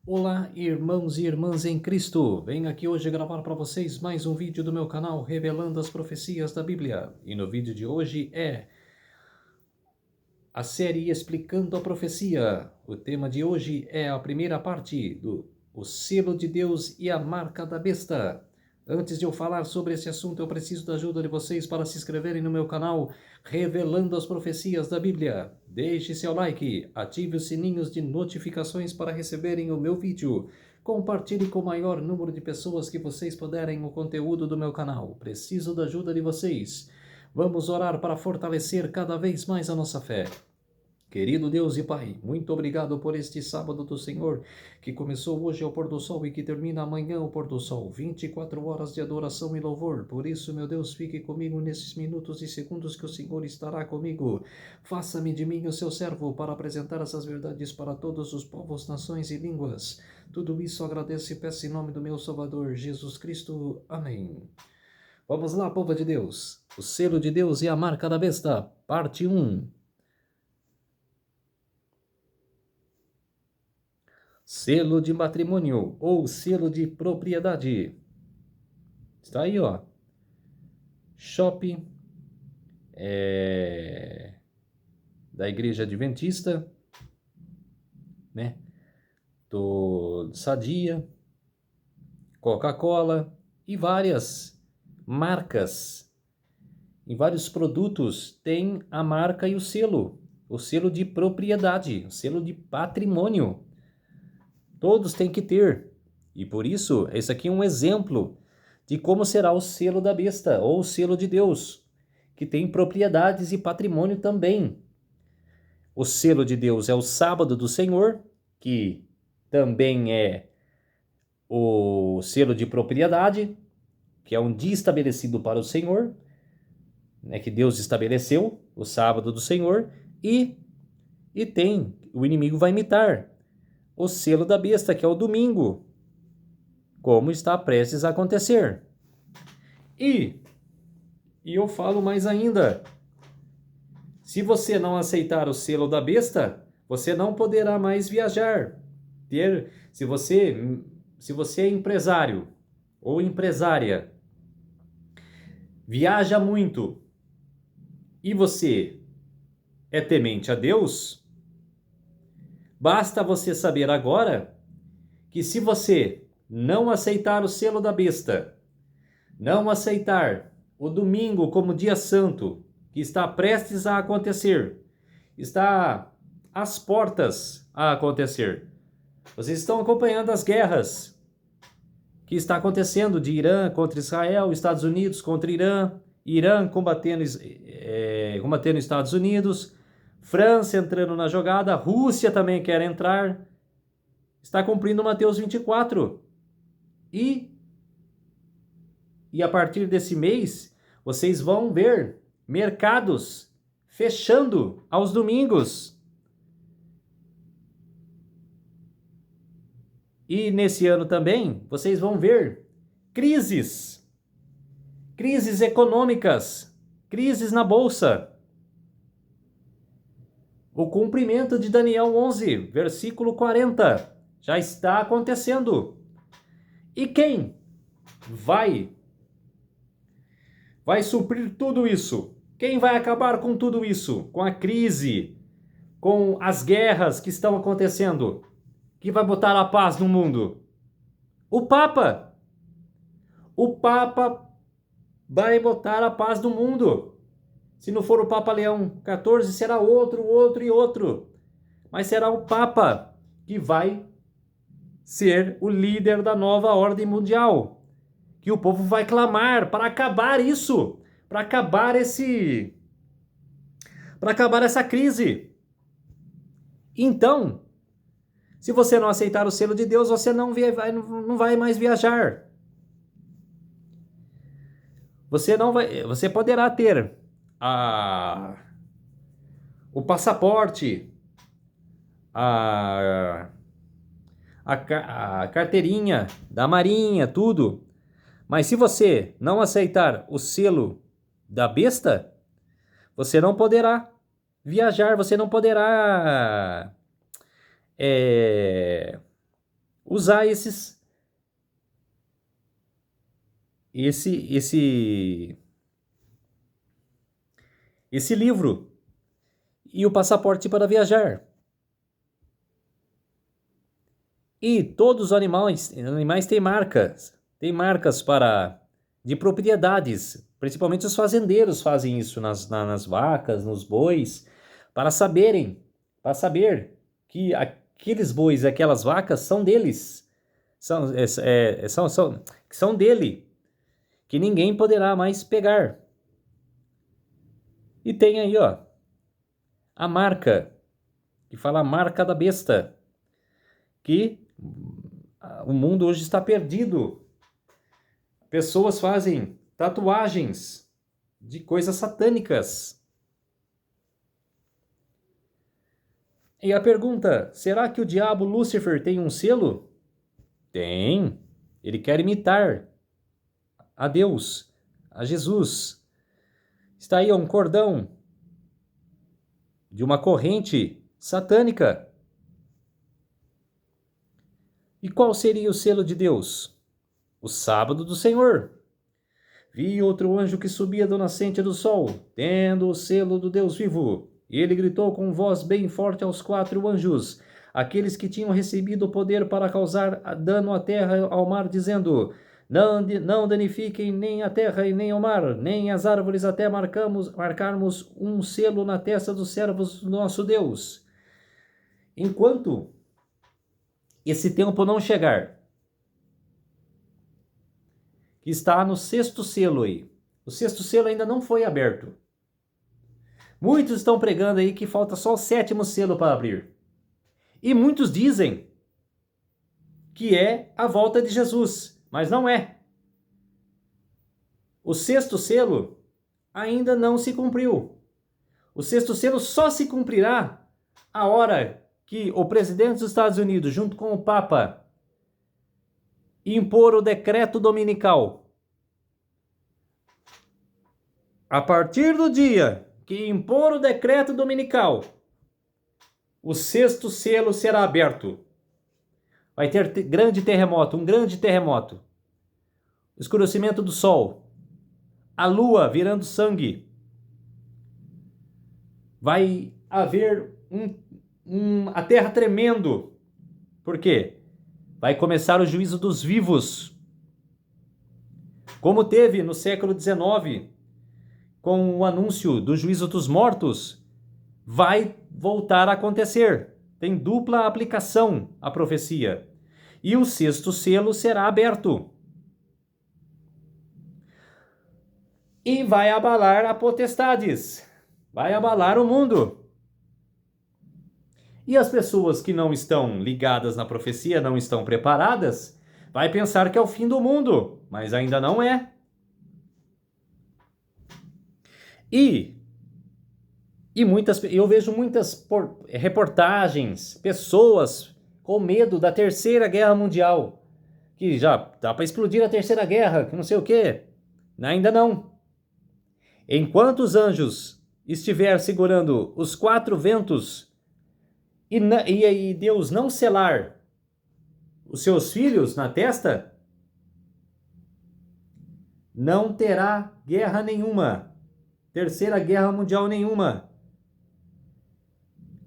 Olá, irmãos e irmãs em Cristo! Venho aqui hoje gravar para vocês mais um vídeo do meu canal revelando as profecias da Bíblia. E no vídeo de hoje é a série Explicando a Profecia. O tema de hoje é a primeira parte do O Selo de Deus e a Marca da Besta. Antes de eu falar sobre esse assunto, eu preciso da ajuda de vocês para se inscreverem no meu canal Revelando as Profecias da Bíblia. Deixe seu like, ative os sininhos de notificações para receberem o meu vídeo. Compartilhe com o maior número de pessoas que vocês puderem o conteúdo do meu canal. Preciso da ajuda de vocês. Vamos orar para fortalecer cada vez mais a nossa fé. Querido Deus e Pai, muito obrigado por este sábado do Senhor, que começou hoje ao pôr do sol e que termina amanhã ao pôr do sol. 24 horas de adoração e louvor. Por isso, meu Deus, fique comigo nesses minutos e segundos que o Senhor estará comigo. Faça-me de mim o seu servo para apresentar essas verdades para todos os povos, nações e línguas. Tudo isso agradeço e peço em nome do meu Salvador, Jesus Cristo. Amém. Vamos lá, povo de Deus. O selo de Deus e a marca da besta, parte 1. Selo de matrimônio ou selo de propriedade. Está aí, ó. Shopping da Igreja Adventista, né? Do Sadia, Coca-Cola e várias marcas. Em vários produtos tem a marca e o selo de propriedade, o selo de patrimônio. Todos têm que ter. E por isso, esse aqui é um exemplo de como será o selo da besta, ou o selo de Deus, que tem propriedades e patrimônio também. O selo de Deus é o sábado do Senhor, que também é o selo de propriedade, que é um dia estabelecido para o Senhor, né, que Deus estabeleceu, o sábado do Senhor, e tem, o inimigo vai imitar, o selo da besta, que é o domingo, como está prestes a acontecer. E eu falo mais ainda, se você não aceitar o selo da besta, você não poderá mais viajar. Se você é empresário ou empresária, viaja muito e você é temente a Deus, basta você saber agora que se você não aceitar o selo da besta, não aceitar o domingo como dia santo, que está prestes a acontecer, está às portas a acontecer. Vocês estão acompanhando as guerras que está acontecendo de Irã contra Israel, Estados Unidos contra Irã, Irã combatendo Estados Unidos, França entrando na jogada, Rússia também quer entrar, está cumprindo Mateus 24. E a partir desse mês, vocês vão ver mercados fechando aos domingos. E nesse ano também, vocês vão ver crises econômicas, crises na bolsa. O cumprimento de Daniel 11, versículo 40, já está acontecendo. E quem vai suprir tudo isso? Quem vai acabar com tudo isso? Com a crise, com as guerras que estão acontecendo? Que vai botar a paz no mundo? O Papa! O Papa vai botar a paz no mundo. Se não for o Papa Leão XIV, será outro. Mas será o Papa que vai ser o líder da nova ordem mundial. Que o povo vai clamar para acabar isso, para acabar essa crise. Então, se você não aceitar o selo de Deus, você não vai mais viajar. Você poderá ter o passaporte, a carteirinha da Marinha, tudo. Mas se você não aceitar o selo da besta, você não poderá viajar, você não poderá usar esse livro e o passaporte para viajar. E todos os animais têm marcas de propriedades. Principalmente os fazendeiros fazem isso nas vacas, nos bois, para saber que aqueles bois e aquelas vacas são deles, são dele, que ninguém poderá mais pegar. E tem aí, ó, a marca, que fala a marca da besta, que o mundo hoje está perdido. Pessoas fazem tatuagens de coisas satânicas. E a pergunta, será que o diabo Lúcifer tem um selo? Tem. Ele quer imitar a Deus, a Jesus. Está aí um cordão de uma corrente satânica. E qual seria o selo de Deus? O sábado do Senhor. Vi outro anjo que subia do nascente do sol, tendo o selo do Deus vivo. E ele gritou com voz bem forte aos 4 anjos, aqueles que tinham recebido o poder para causar dano à terra e ao mar, dizendo: não danifiquem nem a terra e nem o mar, nem as árvores, até marcarmos um selo na testa dos servos do nosso Deus. Enquanto esse tempo não chegar, que está no 6º selo aí. O 6º selo ainda não foi aberto. Muitos estão pregando aí que falta só o 7º selo para abrir. E muitos dizem que é a volta de Jesus, mas não é. O 6º selo ainda não se cumpriu. O 6º selo só se cumprirá a hora que o presidente dos Estados Unidos, junto com o Papa, impor o decreto dominical. A partir do dia que impor o decreto dominical, o 6º selo será aberto. Vai ter um grande terremoto. Escurecimento do sol. A lua virando sangue. Vai haver a terra tremendo. Por quê? Vai começar o juízo dos vivos. Como teve no século XIX, com o anúncio do juízo dos mortos, vai voltar a acontecer. Tem dupla aplicação a profecia. E o 6º selo será aberto. E vai abalar a potestades. Vai abalar o mundo. E as pessoas que não estão ligadas na profecia, não estão preparadas, vai pensar que é o fim do mundo, mas ainda não é. E eu vejo muitas reportagens, pessoas com medo da Terceira Guerra Mundial, que já dá para explodir a Terceira Guerra, que não sei o quê. Ainda não. Enquanto os anjos estiver segurando os 4 ventos e Deus não selar os seus filhos na testa, não terá guerra nenhuma, Terceira Guerra Mundial nenhuma.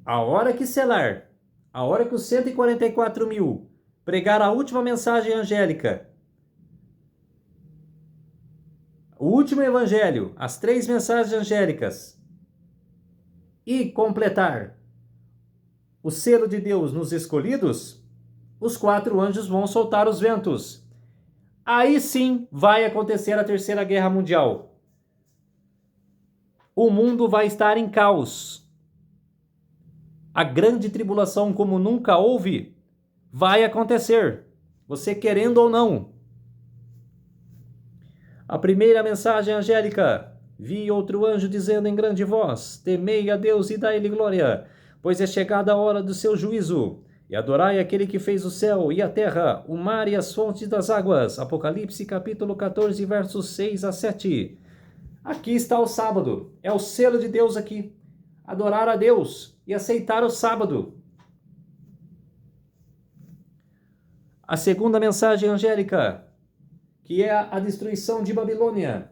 A hora que selar, a hora que os 144 mil pregar a última mensagem angélica, o último evangelho, as 3 mensagens angélicas, e completar o selo de Deus nos escolhidos, os 4 anjos vão soltar os ventos. Aí sim vai acontecer a Terceira Guerra Mundial. O mundo vai estar em caos. A grande tribulação como nunca houve vai acontecer, você querendo ou não. A primeira mensagem angélica: vi outro anjo dizendo em grande voz: temei a Deus e dai-lhe glória, pois é chegada a hora do seu juízo, e adorai aquele que fez o céu e a terra, o mar e as fontes das águas. Apocalipse capítulo 14, versos 6 a 7. Aqui está o sábado, é o selo de Deus aqui. Adorar a Deus e aceitar o sábado. A segunda mensagem angélica, que é a destruição de Babilônia.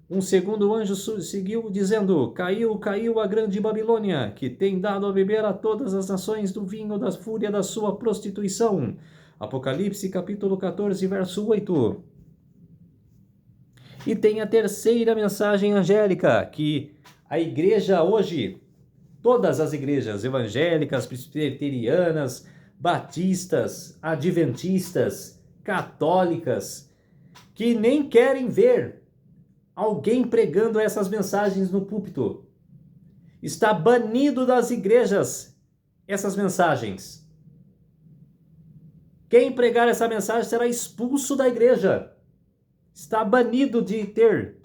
Um segundo anjo seguiu dizendo: caiu, caiu a grande Babilônia, que tem dado a beber a todas as nações do vinho da fúria da sua prostituição. Apocalipse capítulo 14, verso 8. E tem a terceira mensagem angélica, que a igreja hoje, todas as igrejas evangélicas, presbiterianas, batistas, adventistas, católicas, que nem querem ver alguém pregando essas mensagens no púlpito. Está banido das igrejas essas mensagens. Quem pregar essa mensagem será expulso da igreja. Está banido de ter.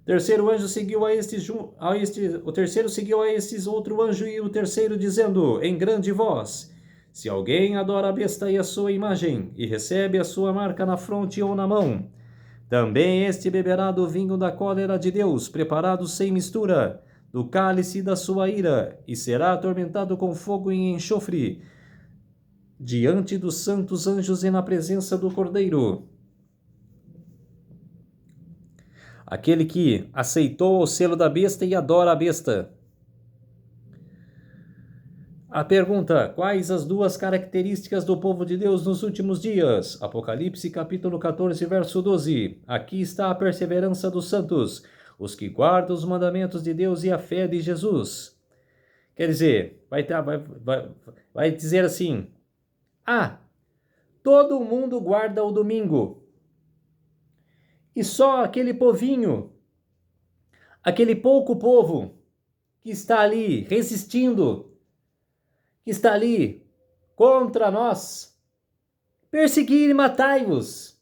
O terceiro anjo seguiu o terceiro seguiu a estes outro anjo e o terceiro dizendo em grande voz: se alguém adora a besta e a sua imagem e recebe a sua marca na fronte ou na mão, também este beberá do vinho da cólera de Deus, preparado sem mistura, do cálice da sua ira, e será atormentado com fogo e enxofre, diante dos santos anjos e na presença do Cordeiro. Aquele que aceitou o selo da besta e adora a besta. A pergunta: quais as duas características do povo de Deus nos últimos dias? Apocalipse capítulo 14, verso 12. Aqui está a perseverança dos santos, os que guardam os mandamentos de Deus e a fé de Jesus. Quer dizer, vai dizer assim: todo mundo guarda o domingo. E só aquele povinho, aquele pouco povo que está ali resistindo, que está ali contra nós, perseguir e matai-vos.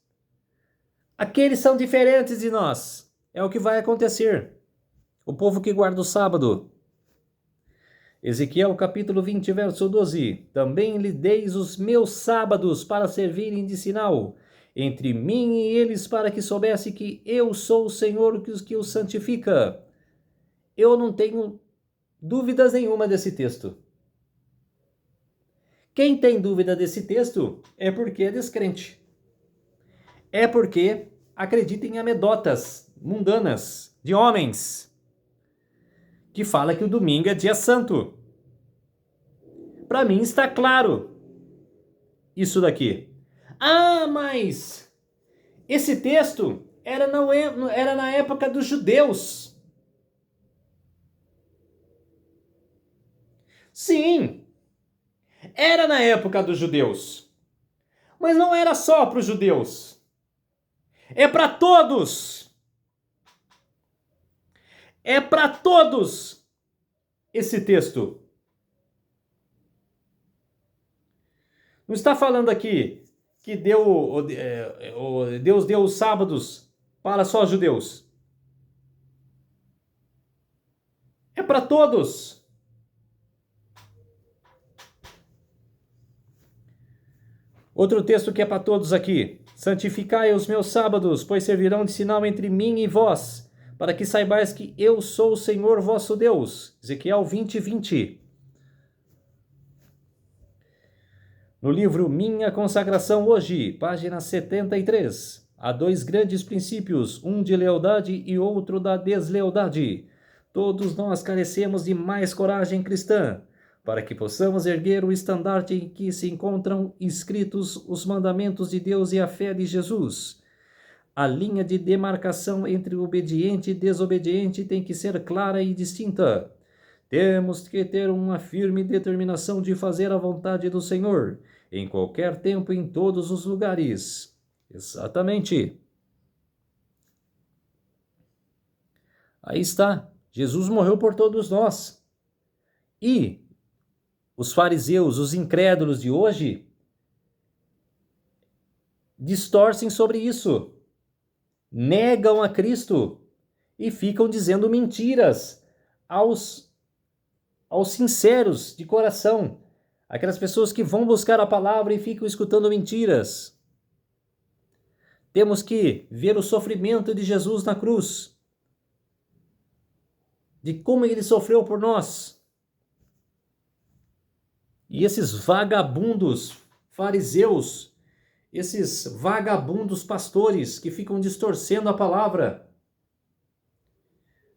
Aqueles são diferentes de nós. É o que vai acontecer. O povo que guarda o sábado. Ezequiel capítulo 20, verso 12. Também lhe deis os meus sábados para servirem de sinal entre mim e eles, para que soubesse que eu sou o Senhor que os santifica. Eu não tenho dúvidas nenhuma desse texto. Quem tem dúvida desse texto é porque é descrente. É porque acredita em anedotas mundanas de homens que fala que o domingo é dia santo. Para mim está claro isso daqui. Mas esse texto era na época dos judeus. Sim, era na época dos judeus. Mas não era só para os judeus. É para todos. É para todos esse texto. Não está falando aqui que Deus deu os sábados para só judeus. É para todos. Outro texto que é para todos aqui. Santificai os meus sábados, pois servirão de sinal entre mim e vós, para que saibais que eu sou o Senhor vosso Deus. Ezequiel 20, 20. No livro Minha Consagração Hoje, página 73, há dois grandes princípios, um de lealdade e outro da deslealdade. Todos nós carecemos de mais coragem cristã, para que possamos erguer o estandarte em que se encontram escritos os mandamentos de Deus e a fé de Jesus. A linha de demarcação entre obediente e desobediente tem que ser clara e distinta. Temos que ter uma firme determinação de fazer a vontade do Senhor, em qualquer tempo, em todos os lugares. Exatamente. Aí está. Jesus morreu por todos nós. E os fariseus, os incrédulos de hoje, distorcem sobre isso. Negam a Cristo e ficam dizendo mentiras aos sinceros de coração, aquelas pessoas que vão buscar a palavra e ficam escutando mentiras. Temos que ver o sofrimento de Jesus na cruz, de como ele sofreu por nós. E esses vagabundos fariseus, esses vagabundos pastores que ficam distorcendo a palavra.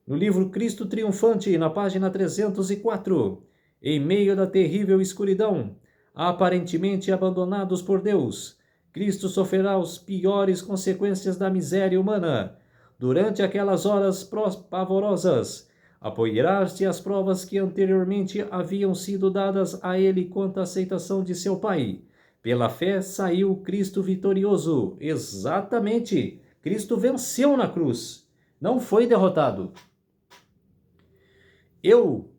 No livro Cristo Triunfante, na página 304, em meio da terrível escuridão, aparentemente abandonados por Deus, Cristo sofrerá as piores consequências da miséria humana. Durante aquelas horas pavorosas, apoiará-se as provas que anteriormente haviam sido dadas a ele quanto à aceitação de seu Pai. Pela fé saiu Cristo vitorioso. Exatamente, Cristo venceu na cruz, não foi derrotado. Eu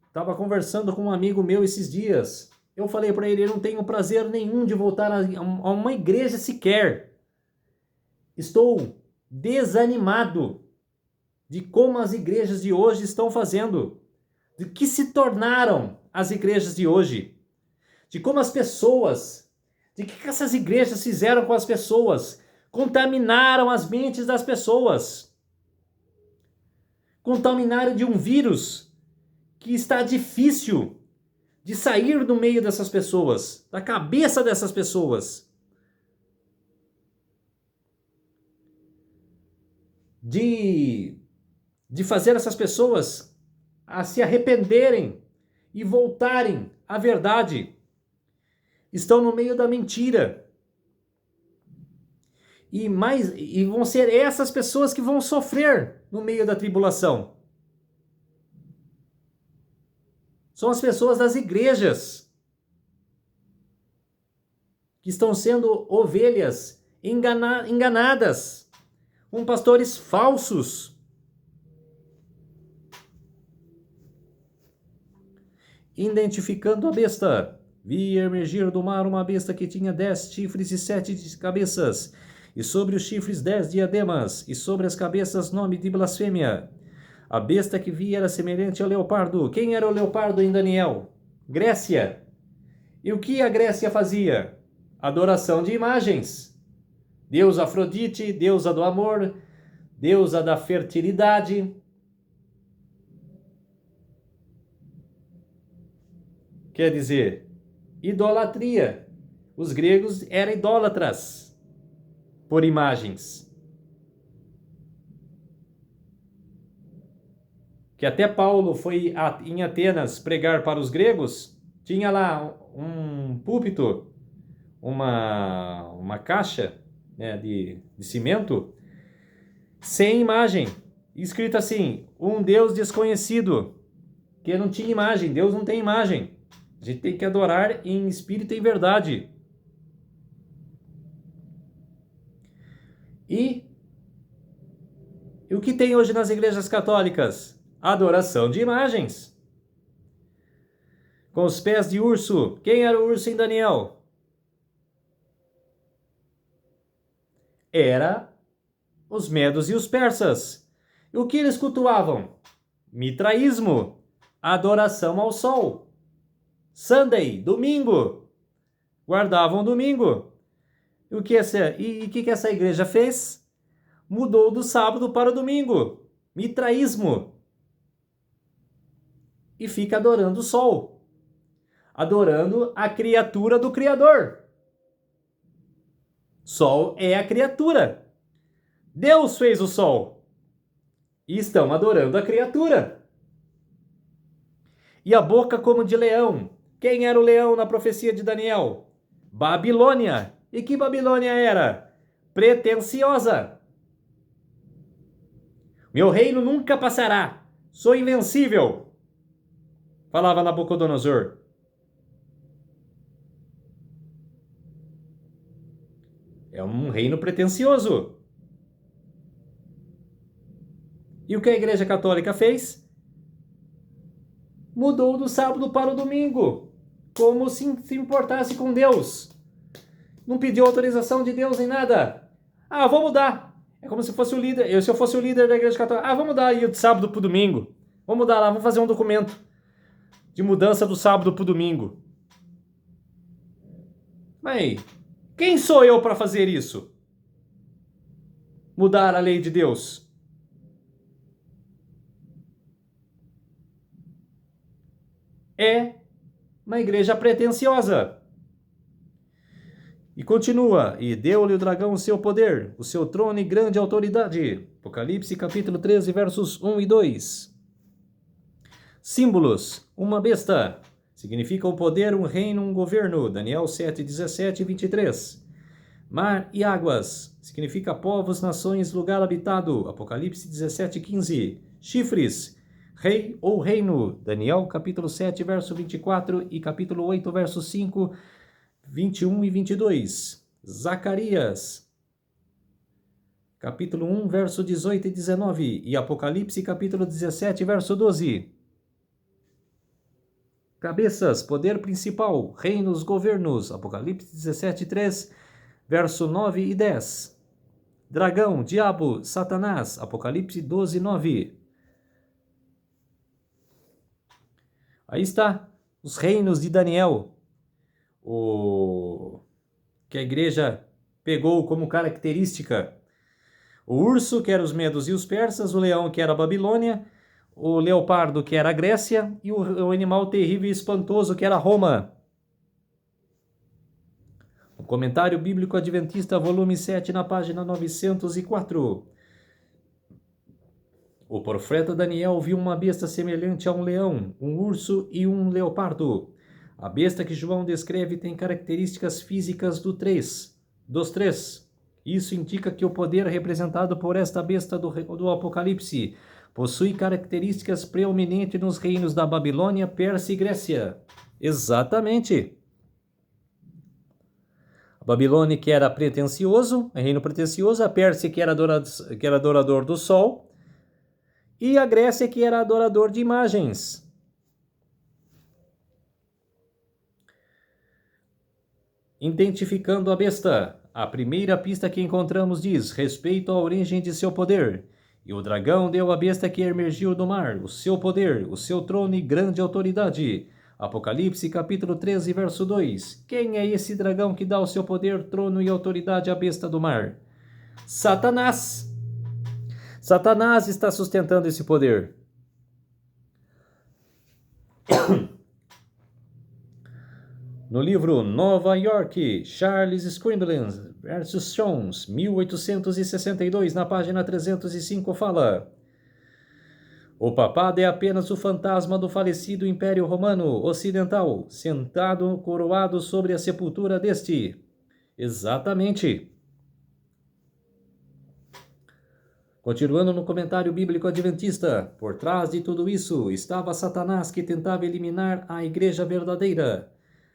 estava conversando com um amigo meu esses dias. Eu falei para ele, eu não tenho prazer nenhum de voltar a uma igreja sequer. Estou desanimado de como as igrejas de hoje estão fazendo, de que se tornaram as igrejas de hoje, de como as pessoas, de que essas igrejas fizeram com as pessoas, contaminaram as mentes das pessoas, contaminaram de um vírus que está difícil de sair do meio dessas pessoas, da cabeça dessas pessoas. De fazer essas pessoas a se arrependerem e voltarem à verdade. Estão no meio da mentira. E vão ser essas pessoas que vão sofrer no meio da tribulação. São as pessoas das igrejas que estão sendo ovelhas enganadas, com pastores falsos. Identificando a besta, vi emergir do mar uma besta que tinha 10 chifres e 7 cabeças, e sobre os chifres 10 diademas, e sobre as cabeças nome de blasfêmia. A besta que vi era semelhante ao leopardo. Quem era o leopardo em Daniel? Grécia. E o que a Grécia fazia? Adoração de imagens. Deusa Afrodite, deusa do amor, deusa da fertilidade. Quer dizer, idolatria. Os gregos eram idólatras por imagens. Que até Paulo foi em Atenas pregar para os gregos, tinha lá um púlpito, uma caixa, né, de cimento, sem imagem, escrito assim, um Deus desconhecido, que não tinha imagem, Deus não tem imagem, a gente tem que adorar em espírito e em verdade. E o que tem hoje nas igrejas católicas? Adoração de imagens. Com os pés de urso. Quem era o urso em Daniel? Era os medos e os persas. E o que eles cultuavam? Mitraísmo. Adoração ao sol. Sunday, domingo. Guardavam domingo. E o que essa igreja fez? Mudou do sábado para o domingo. Mitraísmo. E fica adorando o sol, adorando a criatura do Criador. Sol é a criatura. Deus fez o sol. E estão adorando a criatura. E a boca como de leão. Quem era o leão na profecia de Daniel? Babilônia. E que Babilônia era? Pretensiosa. Meu reino nunca passará. Sou invencível. Falava Nabucodonosor. É um reino pretensioso. E o que a Igreja Católica fez? Mudou do sábado para o domingo. Como se importasse com Deus. Não pediu autorização de Deus em nada. Ah, vou mudar. É como se fosse o líder. Se eu fosse o líder da Igreja Católica. Ah, vamos mudar aí o sábado para o domingo. Vamos mudar lá, vamos fazer um documento de mudança do sábado para o domingo. Mas quem sou eu para fazer isso? Mudar a lei de Deus? É uma igreja pretensiosa. E continua, e deu-lhe o dragão o seu poder, o seu trono e grande autoridade. Apocalipse capítulo 13, versos 1 e 2. Símbolos, uma besta, significa um poder, um reino, um governo. Daniel 7, 17 e 23. Mar e águas, significa povos, nações, lugar habitado. Apocalipse 17, 15. Chifres, rei ou reino. Daniel capítulo 7, verso 24 e capítulo 8, verso 5, 21 e 22. Zacarias, capítulo 1, verso 18 e 19. E Apocalipse, capítulo 17, verso 12. Cabeças, poder principal, reinos, governos. Apocalipse 17, 3, verso 9 e 10. Dragão, diabo, Satanás. Apocalipse 12, 9. Aí está, os reinos de Daniel. Que a igreja pegou como característica: o urso, que era os medos e os persas, o leão, que era a Babilônia, o leopardo, que era a Grécia, e o animal terrível e espantoso, que era Roma. O Comentário Bíblico Adventista, volume 7, na página 904. O profeta Daniel viu uma besta semelhante a um leão, um urso e um leopardo. A besta que João descreve tem características físicas dos três. Isso indica que o poder representado por esta besta do Apocalipse possui características preeminentes nos reinos da Babilônia, Pérsia e Grécia. Exatamente. A Babilônia, que era pretensioso, reino pretensioso, a Pérsia, que era adorador do sol, e a Grécia, que era adorador de imagens. Identificando a besta, a primeira pista que encontramos diz respeito à origem de seu poder. E o dragão deu à besta que emergiu do mar o seu poder, o seu trono e grande autoridade. Apocalipse capítulo 13, verso 2. Quem é esse dragão que dá o seu poder, trono e autoridade à besta do mar? Satanás. Satanás está sustentando esse poder. No livro Nova York, Charles Scribbner versus Jones, 1862, na página 305, fala: o papado é apenas o fantasma do falecido Império Romano Ocidental, sentado coroado sobre a sepultura deste. Exatamente. Continuando no Comentário Bíblico Adventista, por trás de tudo isso estava Satanás, que tentava eliminar a igreja verdadeira.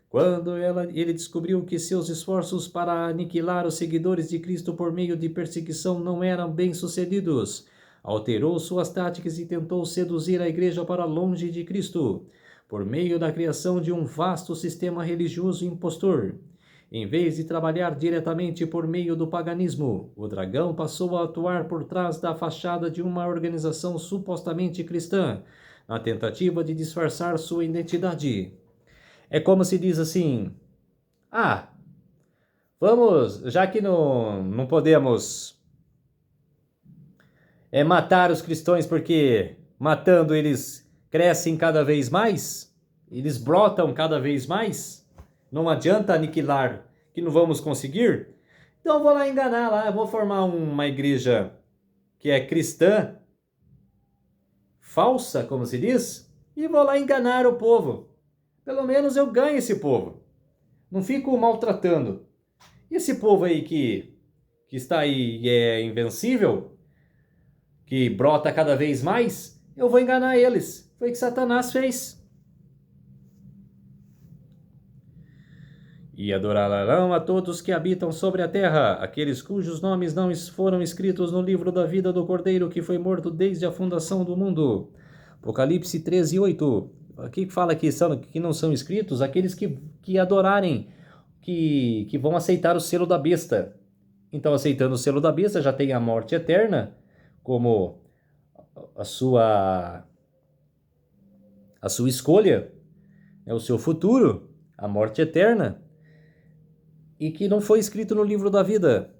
Quando ele descobriu que seus esforços para aniquilar os seguidores de Cristo por meio de perseguição não eram bem-sucedidos, alterou suas táticas e tentou seduzir a igreja para longe de Cristo, por meio da criação de um vasto sistema religioso impostor. Em vez de trabalhar diretamente por meio do paganismo, o dragão passou a atuar por trás da fachada de uma organização supostamente cristã, na tentativa de disfarçar sua identidade. É como se diz assim: vamos, já que não podemos matar os cristãos, porque matando eles crescem cada vez mais, eles brotam cada vez mais, não adianta aniquilar, que não vamos conseguir, então eu vou lá enganar lá, eu vou formar uma igreja que é cristã, falsa, como se diz, e vou lá enganar o povo. Pelo menos eu ganho esse povo. Não fico maltratando. E esse povo aí que está aí e é invencível, que brota cada vez mais, eu vou enganar eles. Foi o que Satanás fez. E adorarão a todos que habitam sobre a terra, aqueles cujos nomes não foram escritos no livro da vida do Cordeiro, que foi morto desde a fundação do mundo. Apocalipse 13, 8. Aqui fala que não são inscritos aqueles que adorarem, que vão aceitar o selo da besta. Então, aceitando o selo da besta, já tem a morte eterna como a sua escolha, o seu futuro, a morte eterna, e que não foi escrito no livro da vida.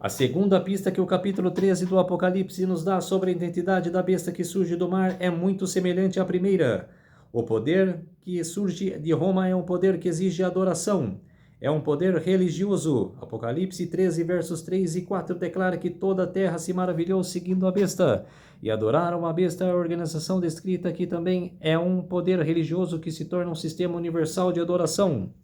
A segunda pista que o capítulo 13 do Apocalipse nos dá sobre a identidade da besta que surge do mar é muito semelhante à primeira. O poder que surge de Roma é um poder que exige adoração. É um poder religioso. Apocalipse 13, versos 3 e 4 declara que toda a terra se maravilhou seguindo a besta. E adoraram a besta, a organização descrita aqui também é um poder religioso que se torna um sistema universal de adoração.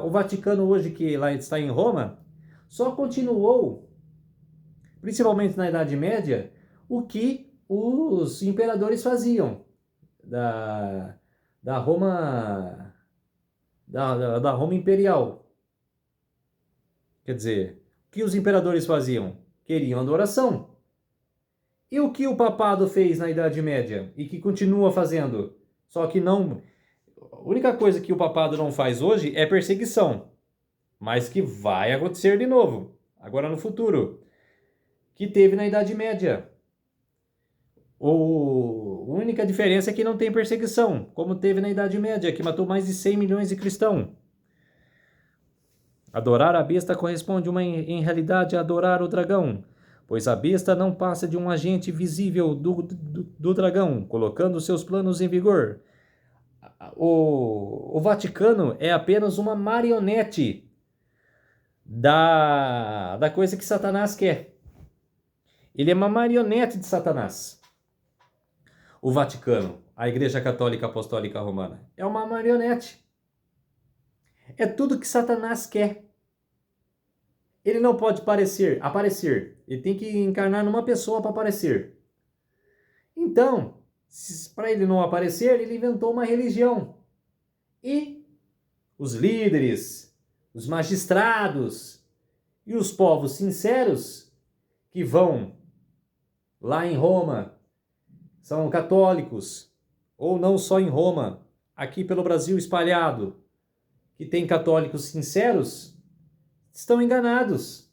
O Vaticano hoje, que lá está em Roma, só continuou, principalmente na Idade Média, o que os imperadores faziam da Roma Imperial. Quer dizer, o que os imperadores faziam? Queriam adoração. E o que o papado fez na Idade Média e que continua fazendo? Só que não... A única coisa que o papado não faz hoje é perseguição, mas que vai acontecer de novo, agora no futuro, que teve na Idade Média. A única diferença é que não tem perseguição, como teve na Idade Média, que matou mais de 100 milhões de cristãos. Adorar a besta corresponde em realidade a adorar o dragão, pois a besta não passa de um agente visível do dragão, colocando seus planos em vigor. O Vaticano é apenas uma marionete da coisa que Satanás quer. Ele é uma marionete de Satanás. O Vaticano, a Igreja Católica Apostólica Romana, é uma marionete. É tudo que Satanás quer. Ele não pode aparecer. Ele tem que encarnar numa pessoa para aparecer. Então, para ele não aparecer, ele inventou uma religião. E os líderes, os magistrados e os povos sinceros que vão lá em Roma, são católicos, ou não só em Roma, aqui pelo Brasil espalhado, que tem católicos sinceros, estão enganados.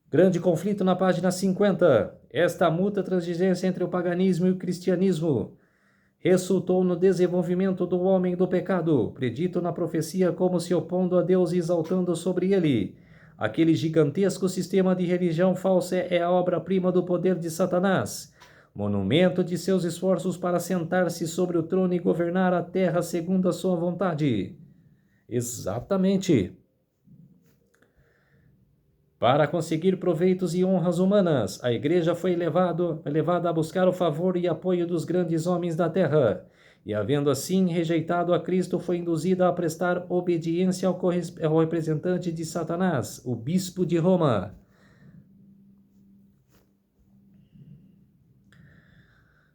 Grande conflito na página 50. Esta mútua transigência entre o paganismo e o cristianismo resultou no desenvolvimento do homem do pecado, predito na profecia como se opondo a Deus e exaltando sobre ele. Aquele gigantesco sistema de religião falsa é a obra-prima do poder de Satanás, monumento de seus esforços para sentar-se sobre o trono e governar a terra segundo a sua vontade. Exatamente. Para conseguir proveitos e honras humanas, a igreja foi levada a buscar o favor e apoio dos grandes homens da terra, e havendo assim rejeitado a Cristo, foi induzida a prestar obediência ao representante de Satanás, o bispo de Roma.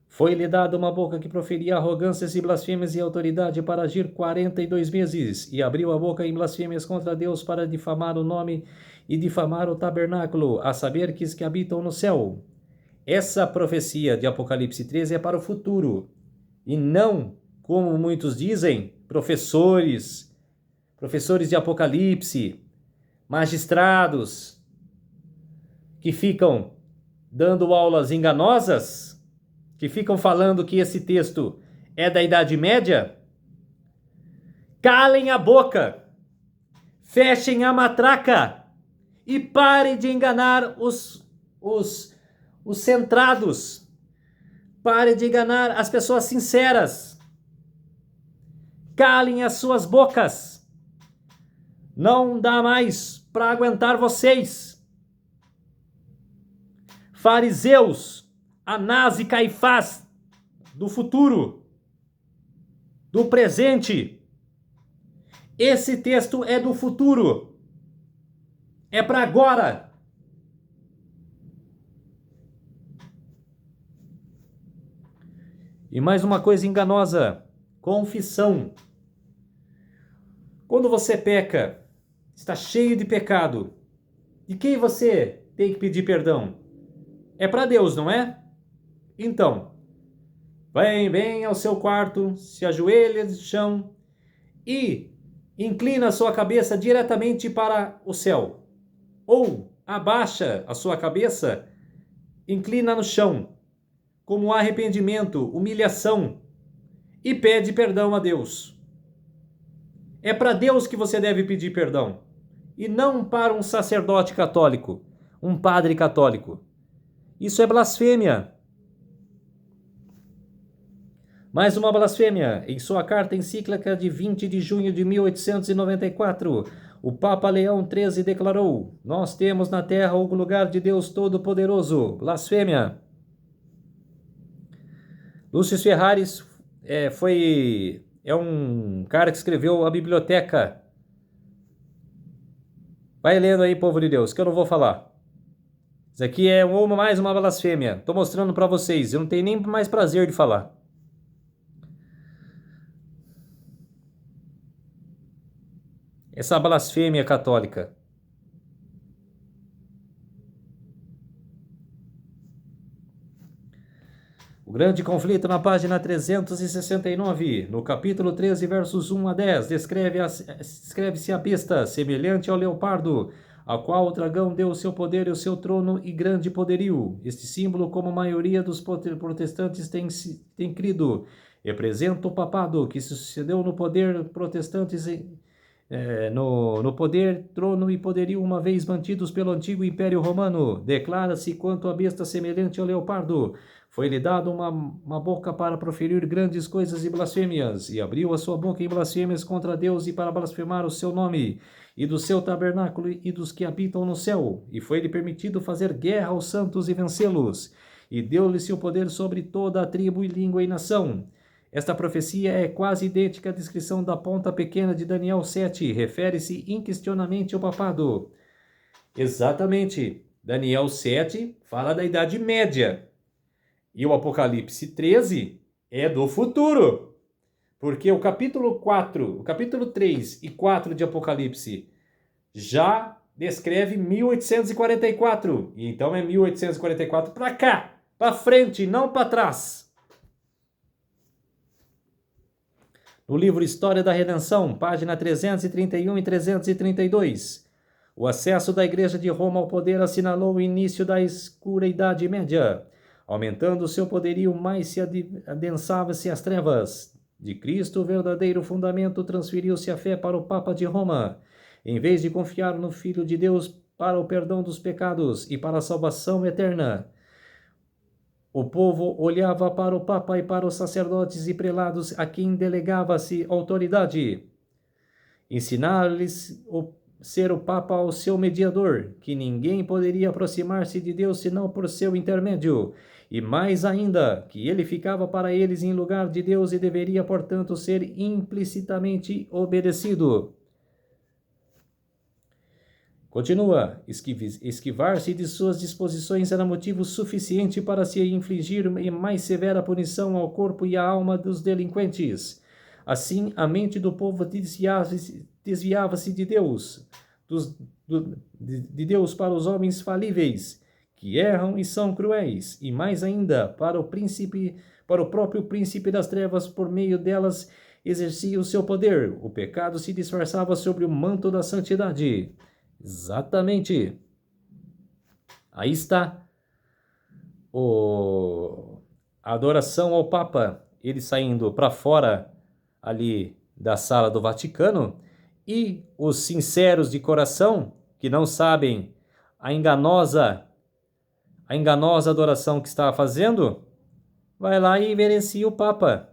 Foi-lhe dada uma boca que proferia arrogâncias e blasfêmias e autoridade para agir 42 vezes, e abriu a boca em blasfêmias contra Deus para difamar o nome e difamar o tabernáculo, a saber que habitam no céu. Essa profecia de Apocalipse 13 é para o futuro, e não, como muitos dizem, professores de Apocalipse, magistrados, que ficam dando aulas enganosas, que ficam falando que esse texto é da Idade Média. Calem a boca, fechem a matraca e parem de enganar os centrados. Parem de enganar as pessoas sinceras. Calem as suas bocas. Não dá mais para aguentar vocês. Fariseus, Anás e Caifás do futuro, do presente. Esse texto é do futuro. É para agora. E mais uma coisa enganosa: confissão. Quando você peca, está cheio de pecado, de quem você tem que pedir perdão? É para Deus, não é? Então, vem ao seu quarto, se ajoelha no chão e inclina a sua cabeça diretamente para o céu. Ou abaixa a sua cabeça, inclina no chão, como arrependimento, humilhação, e pede perdão a Deus. É para Deus que você deve pedir perdão, e não para um sacerdote católico. um padre católico. Isso é blasfêmia. Mais uma blasfêmia. Em sua carta encíclica de 20 de junho de 1894, o Papa Leão XIII declarou: nós temos na terra o lugar de Deus Todo-Poderoso. Blasfêmia. Lúcio Ferraris é um cara que escreveu a biblioteca. Vai lendo aí, povo de Deus, que eu não vou falar. Isso aqui é mais uma blasfêmia. Estou mostrando para vocês. Eu não tenho nem mais prazer de falar. Essa blasfêmia católica. O grande conflito na página 369, no capítulo 13, versos 1 a 10, descreve-se a besta, semelhante ao leopardo, a qual o dragão deu o seu poder e o seu trono e grande poderio. Este símbolo, como a maioria dos protestantes tem crido, representa o papado, que sucedeu no poder protestantes no poder, trono e poderio uma vez mantidos pelo antigo Império Romano. Declara-se quanto a besta semelhante ao leopardo. Foi-lhe dado uma boca para proferir grandes coisas e blasfêmias, e abriu a sua boca em blasfêmias contra Deus e para blasfemar o seu nome, e do seu tabernáculo e dos que habitam no céu. E foi-lhe permitido fazer guerra aos santos e vencê-los, e deu-lhe seu poder sobre toda a tribo e língua e nação. Esta profecia é quase idêntica à descrição da ponta pequena de Daniel 7, refere-se inquestionavelmente ao papado. Exatamente, Daniel 7 fala da Idade Média, e o Apocalipse 13 é do futuro, porque o capítulo 3 e 4 de Apocalipse já descreve 1844, e então é 1844 para cá, para frente, não para trás. No livro História da Redenção, página 331 e 332, o acesso da Igreja de Roma ao poder assinalou o início da escura Idade Média. Aumentando seu poderio, mais se adensava-se as trevas. De Cristo, o verdadeiro fundamento, transferiu-se a fé para o Papa de Roma. Em vez de confiar no Filho de Deus para o perdão dos pecados e para a salvação eterna, o povo olhava para o Papa e para os sacerdotes e prelados a quem delegava-se autoridade. Ensinar-lhes ser o Papa o seu mediador, que ninguém poderia aproximar-se de Deus senão por seu intermédio, e mais ainda, que ele ficava para eles em lugar de Deus e deveria, portanto, ser implicitamente obedecido. Continua, esquivar-se de suas disposições era motivo suficiente para se infligir mais severa punição ao corpo e à alma dos delinquentes. Assim, a mente do povo desviava-se de Deus, de Deus para os homens falíveis, que erram e são cruéis, e mais ainda, para o próprio príncipe das trevas, por meio delas exercia o seu poder. O pecado se disfarçava sobre o manto da santidade. Exatamente. Aí está a adoração ao Papa, ele saindo para fora ali da sala do Vaticano, e os sinceros de coração, que não sabem a enganosa adoração que está fazendo, vai lá e reverencia o Papa.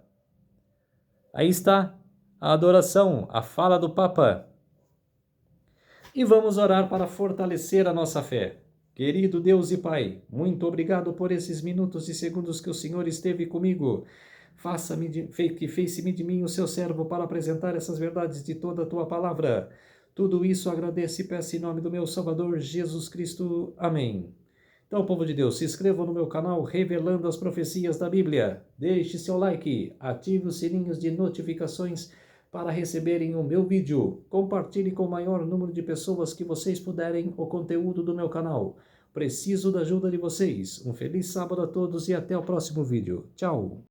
Aí está a adoração, a fala do Papa. E vamos orar para fortalecer a nossa fé. Querido Deus e Pai, muito obrigado por esses minutos e segundos que o Senhor esteve comigo. Fez-me de mim o seu servo para apresentar essas verdades de toda a tua palavra. Tudo isso agradeço e peço em nome do meu Salvador Jesus Cristo. Amém. Então, povo de Deus, se inscreva no meu canal Revelando as Profecias da Bíblia. Deixe seu like, ative os sininhos de notificações para receberem o meu vídeo. Compartilhe com o maior número de pessoas que vocês puderem o conteúdo do meu canal. Preciso da ajuda de vocês. Um feliz sábado a todos e até o próximo vídeo. Tchau!